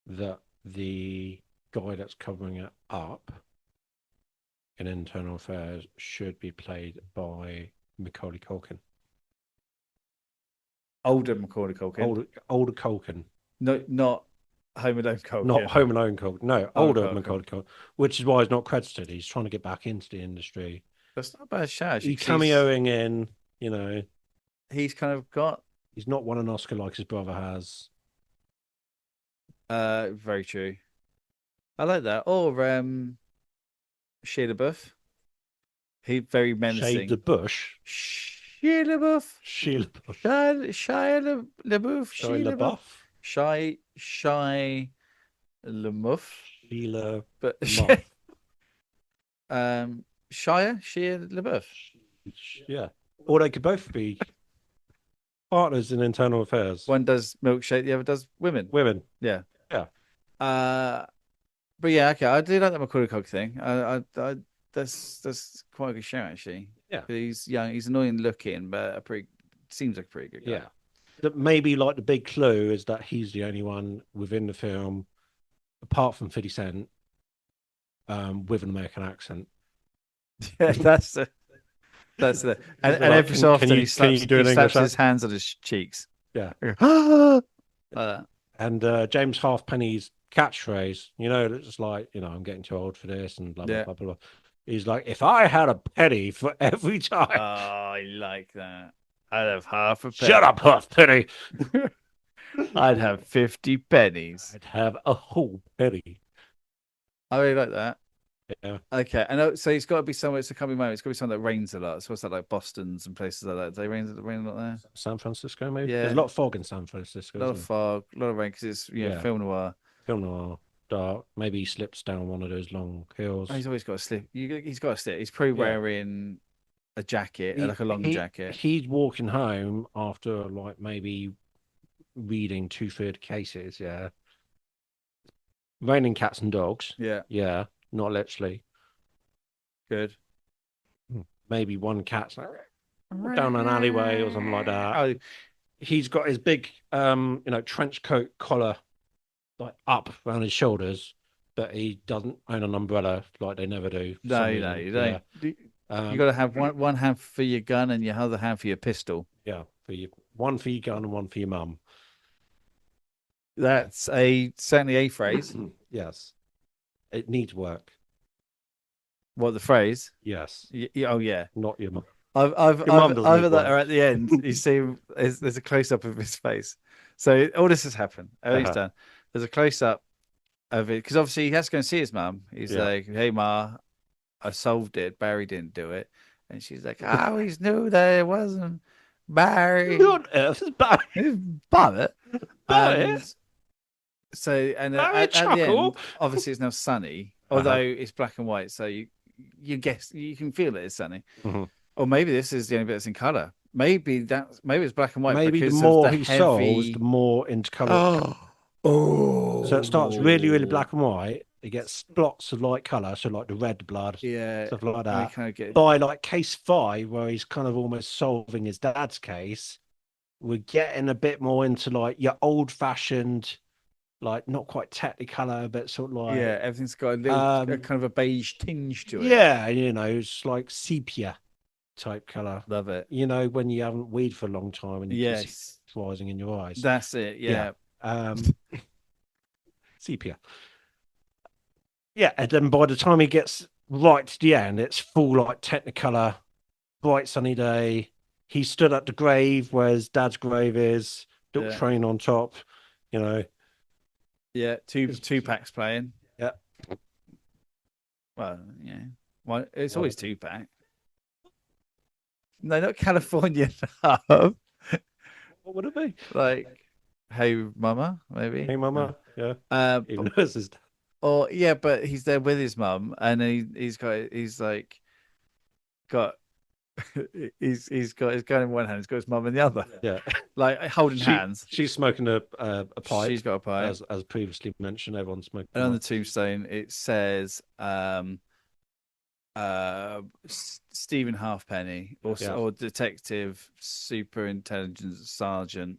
that the guy that's covering it up in internal affairs should be played by Macaulay Culkin. Older Macaulay Culkin. Older Culkin. No, not Home Alone Culkin. Not Home Alone Culkin. No, older Macaulay Culkin. Which is why he's not credited. He's trying to get back into the industry. That's not a bad shout. He's cameoing in, you know. He's kind of got. He's not won an Oscar like his brother has. Very true. I like that. Or Shia LaBeouf. He very menacing. Shia LaBeouf. Shia LaBeouf. Shia LaBeouf. Shia LaBeouf. Shia LaBeouf. Shia LaMuff. Sheila. But Shia LaBeouf. Yeah. Or they could both be partners in internal affairs. One does milkshake, the other does women. Yeah. Yeah. But yeah, okay. I do like the Macaulay Culkin thing. I that's quite a good show actually. Yeah. He's young. He's annoying looking, but seems like a pretty good guy. Yeah. That maybe like the big clue is that he's the only one within the film, apart from 50 Cent, with an American accent. Yeah, that's the. And every so often he slaps his hands on his cheeks. Yeah. Like that. And James Halfpenny's catchphrase, you know, it's just like, you know, I'm getting too old for this and blah, blah, blah, blah, blah. He's like, if I had a penny for every time. Oh, I like that. I'd have half a penny. Shut up, Halfpenny. I'd have 50 pennies. I'd have a whole penny. I really like that. Yeah. Okay. I know. So it's got to be somewhere. It's a coming moment. It's got to be somewhere that rains a lot. So what's that like? Boston's and places like that. Do they rain a lot there? San Francisco, maybe. Yeah. There's a lot of fog in San Francisco. A lot of fog, a lot of rain because it's film noir. Film noir, dark. Maybe he slips down one of those long hills. Oh, he's always got a slip. He's got a slip. He's probably wearing a jacket, like a long jacket. He's walking home after like maybe reading 2/3 cases. Yeah. Raining cats and dogs. Yeah. Yeah. Not literally. Good. Maybe one cat's like down an alleyway or something like that. Oh. He's got his big, trench coat collar like up around his shoulders, but he doesn't own an umbrella like they never do. No, you don't. You got to have one hand for your gun and your other hand for your pistol. Yeah, one for your gun and one for your mum. That's certainly a phrase. Yes, it needs work. What, the phrase? Yes. Oh yeah. Not your mum. I've either that or at the end you see there's a close up of his face. So all this has happened. All he's done. There's a close up of it because obviously he has to go and see his mum. He's like, "Hey ma, I solved it. Barry didn't do it," and she's like, "I always knew that it wasn't Barry." Who on earth is Barry? Barry. Barry. So at the end, obviously it's now sunny, although it's black and white. So you guess you can feel it is sunny. Mm-hmm. Or maybe this is the only bit that's in color. Maybe it's black and white. Maybe because the more he solves, the more into color. Oh, so it starts really, really black and white. It gets splots of light color, so like the red blood, stuff like that. Kind of get... By like case 5, where he's kind of almost solving his dad's case, we're getting a bit more into like your old-fashioned, like not quite technicolor, but sort of like everything's got a little kind of a beige tinge to it. Yeah, it's like sepia type color. Love it. When you haven't weed for a long time and you can see it's rising in your eyes. That's it. Yeah. sepia. Yeah, and then by the time he gets right to the end, it's full like Technicolor, bright sunny day. He stood at the grave where his dad's grave is, little train on top, you know. Yeah, Tupac's playing. Yeah. Well, yeah. Well, it's always Tupac. No, not California Love. What would it be? Like, Hey Mama, maybe. Hey Mama, yeah. Even But, though it's his dad. or yeah, but he's there with his mum, and he's got his gun in one hand, he's got his mum in the other. Yeah, like holding hands. She's smoking a pipe. She's got a pipe, as previously mentioned. Everyone's smoking. And on the tombstone, it says Stephen Halfpenny, or Detective Superintelligence Sergeant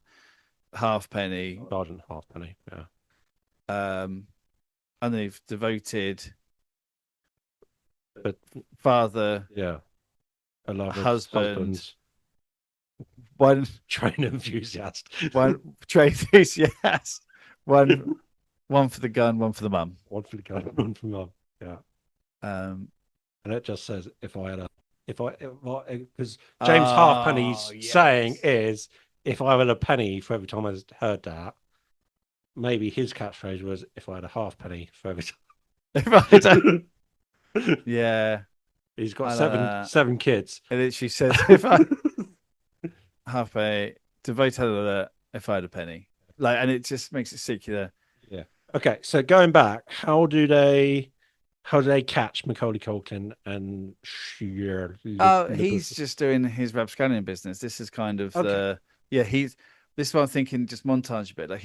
Halfpenny. Sergeant Halfpenny, yeah. And they've devoted but father, a love husband, one train enthusiast, one train enthusiast, one for the gun, one for the mum. One for the gun, one for the mum. Yeah. And it just says because James Halfpenny's saying is, if I had a penny for every time I heard that, maybe his catchphrase was, if I had a halfpenny for every time. Yeah. He's got seven kids. And it she says, if I halfpenny, devote if I had a penny. Like, and it just makes it secular. Yeah. Okay, so going back, how do they catch Macaulay Culkin and he's just doing his rapscallion business. This is kind of this is what I'm thinking, just montage a bit. Like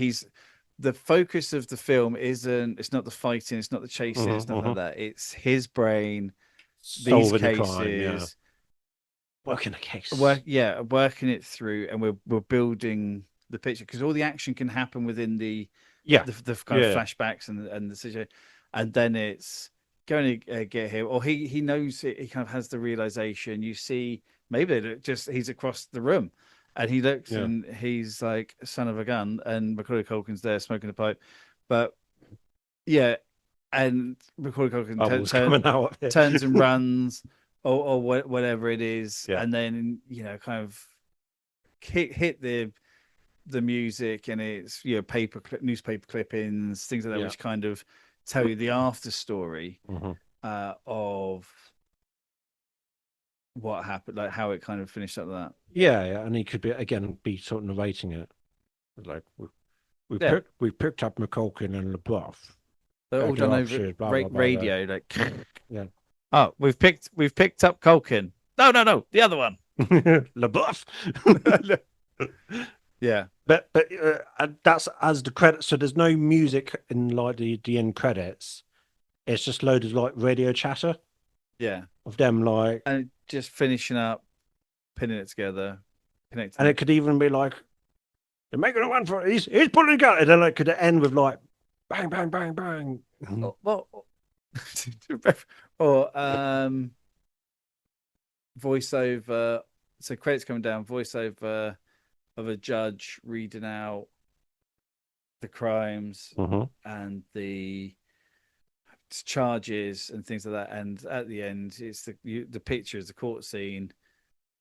the focus of the film it's not the fighting, it's not the chasing, it's nothing like that. It's his brain, these cases, crime, working the case. Working it through, and we're building the picture, because all the action can happen within the kind of flashbacks and the situation, and then it's going to get him, or he knows it. He kind of has the realization. You see, maybe he's across the room, and he looks and he's like, son of a gun, and Macaulay Culkin's there smoking a pipe, but and Macaulay Culkin turns and runs, or whatever it is, and then kind of hit the music, and it's newspaper clippings, things like that, which kind of tell you the after story of what happened, like how it kind of finished up like that. And he could be sort of narrating it, like we picked up McCulkin and LeBroff. They're all done over radio, like yeah. Oh, we've picked up Culkin. No, the other one. LeBroff. Yeah, but that's as the credits. So there's no music in like the end credits. It's just loads of like radio chatter. Yeah, of them like and just finishing up, pinning it together, connecting. And it could even be like, they're making a run for it. He's pulling a gun, and then it could end with like, bang, bang, bang, bang. Or voiceover. So credits coming down. Voiceover of a judge reading out the crimes and the charges and things like that, and at the end it's the picture is the court scene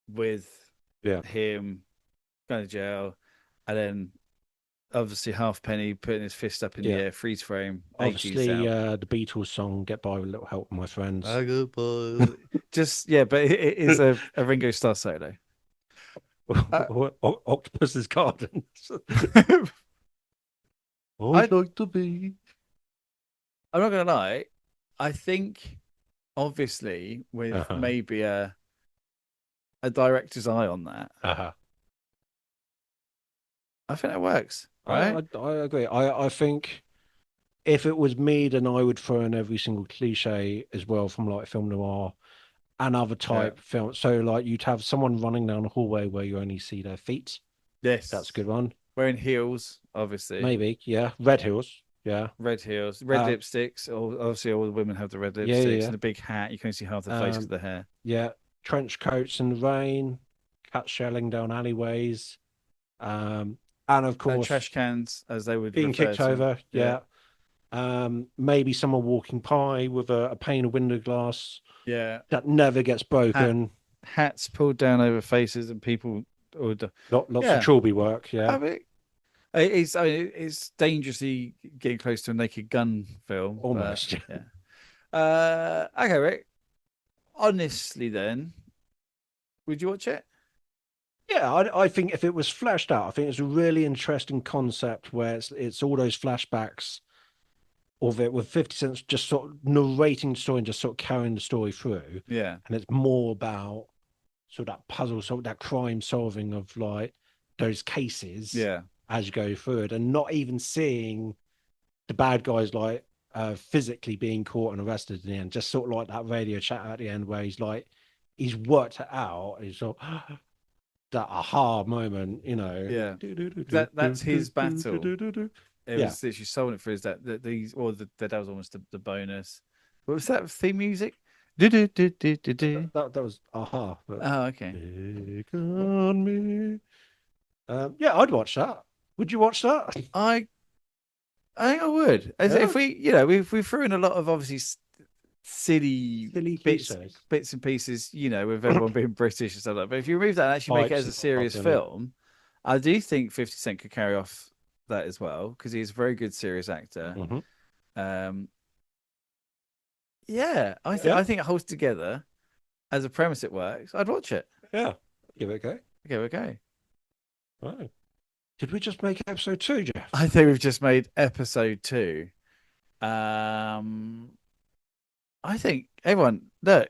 with him going to jail, and then obviously Halfpenny putting his fist up in the air, freeze frame, obviously the Beatles song "Get By with a Little Help from My Friends." Just but it is a Ringo Starr solo. Octopus's Garden. I'd like to be. I'm not gonna lie. I think, obviously, with maybe a director's eye on that, I think that works. Right? I agree. I think if it was me, then I would throw in every single cliche as well from like film noir and other type film. So like you'd have someone running down a hallway where you only see their feet. Yes, that's a good one. Wearing heels, obviously. Maybe, red heels. Yeah, red heels, red lipsticks. Obviously, all the women have the red lipsticks and a big hat. You can only see half the face with the hair. Yeah, trench coats in the rain, cats shelling down alleyways, and of course trash cans, as they would being kicked over. Yeah, Maybe someone walking by with a pane of window glass Yeah. that never gets broken. Hats pulled down over faces and people. Lots Yeah. of Trilby work. Yeah. I mean, it's dangerously getting close to a Naked Gun film. Almost. Yeah. Okay, Rick. Honestly, then, would you watch it? Yeah, I think if it was fleshed out, I think it's a really interesting concept where it's all those flashbacks of it with 50 Cent just sort of narrating the story and just sort of carrying the story through. Yeah. And it's more about sort of that puzzle, sort of that crime solving of like those cases as you go through it, and not even seeing the bad guys like physically being caught and arrested in the end. Just sort of like that radio chat at the end where he's worked it out. He's sort of that aha moment, you know. Yeah. That's his battle. It was literally sold it for his that was almost the bonus. What was that theme music? That was aha. Oh, okay. Take on me. Yeah, I'd watch that. Would you watch that? I think I would. If we threw in a lot of obviously silly bits and pieces, with everyone being British and stuff like that. But if you remove that and actually make it as a serious film, I do think 50 Cent could carry off that as well because he's a very good serious actor. Mm-hmm. I think it holds together as a premise. It works. I'd watch it. Yeah, give it a go. Give it a go. Right. Did we just make episode 2, Jeff? I think we've just made episode 2. I think everyone look.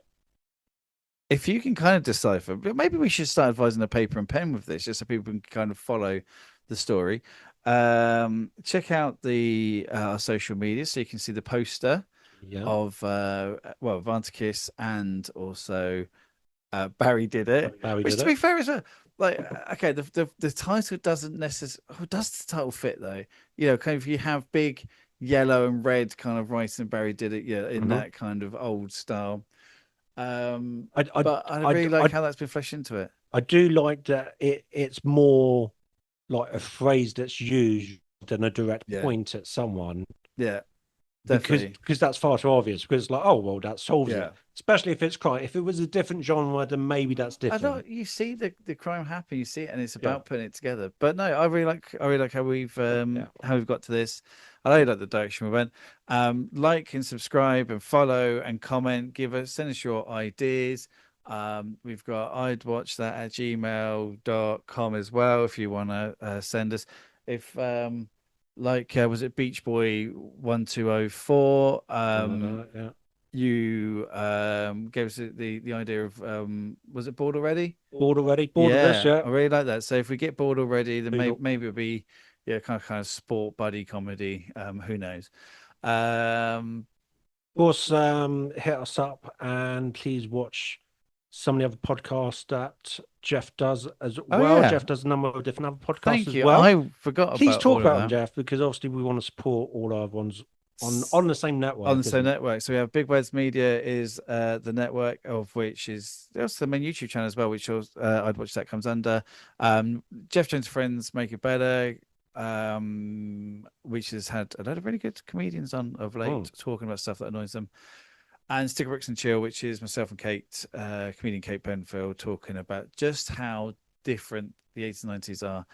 If you can kind of decipher, but maybe we should start advising a paper and pen with this, just so people can kind of follow the story. Check out the social media so you can see the poster of Vantakis and also Barry Did It. Which, to be fair, is okay. The title doesn't necessarily. Does the title fit though? Kind of you have big yellow and red kind of writing. Barry Did It, in that kind of old style. But I really like how that's been fleshed into it. I do like that it's more like a phrase that's used than a direct point at someone. Yeah, definitely. Because that's far too obvious. Because like, oh well, that solves it. Especially if it's crime. If it was a different genre, then maybe that's different. I know you see the crime happen, you see it, and it's about putting it together. But no, I really like how we've got to this. I really like the direction we went. Like and subscribe and follow and comment. Send us your ideas. We've got I'd watch that at gmail.com as well if you want to send us. If was it Beach Boy 1204? You gave us the idea of was it Bored Already? Bored of this, I really like that. So if we get bored already, then maybe it'll be kind of sport buddy comedy. Who knows? Of course, hit us up and please watch some of the other podcasts that Jeff does as well. Yeah. Jeff does a number of different other podcasts Thank as you. well. I forgot Please about talk all about of them, Jeff, because obviously we want to support all our ones on the same network. On the same network. So we have Big Words Media is the network of which is also the main YouTube channel as well, which I'd watch that comes under. Jeff Jones Friends Make It Better, which has had a lot of really good comedians on of late talking about stuff that annoys them. And Sticker Bricks and Chill, which is myself and Kate, comedian Kate Penfield, talking about just how different the 80s and 90s are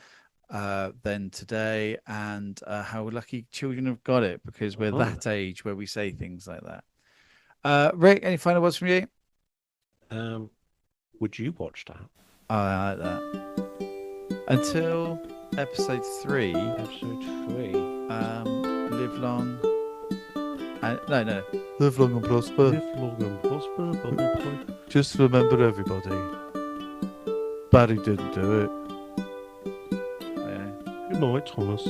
than today, and how lucky children have got it because we're that age where we say things like that. Rick, any final words from you? Would you watch that? I like that. Until episode 3. Live long. No. Live long and prosper. Live long and prosper, bubble boy. Just remember, everybody, Barry didn't do it. Good night, Thomas.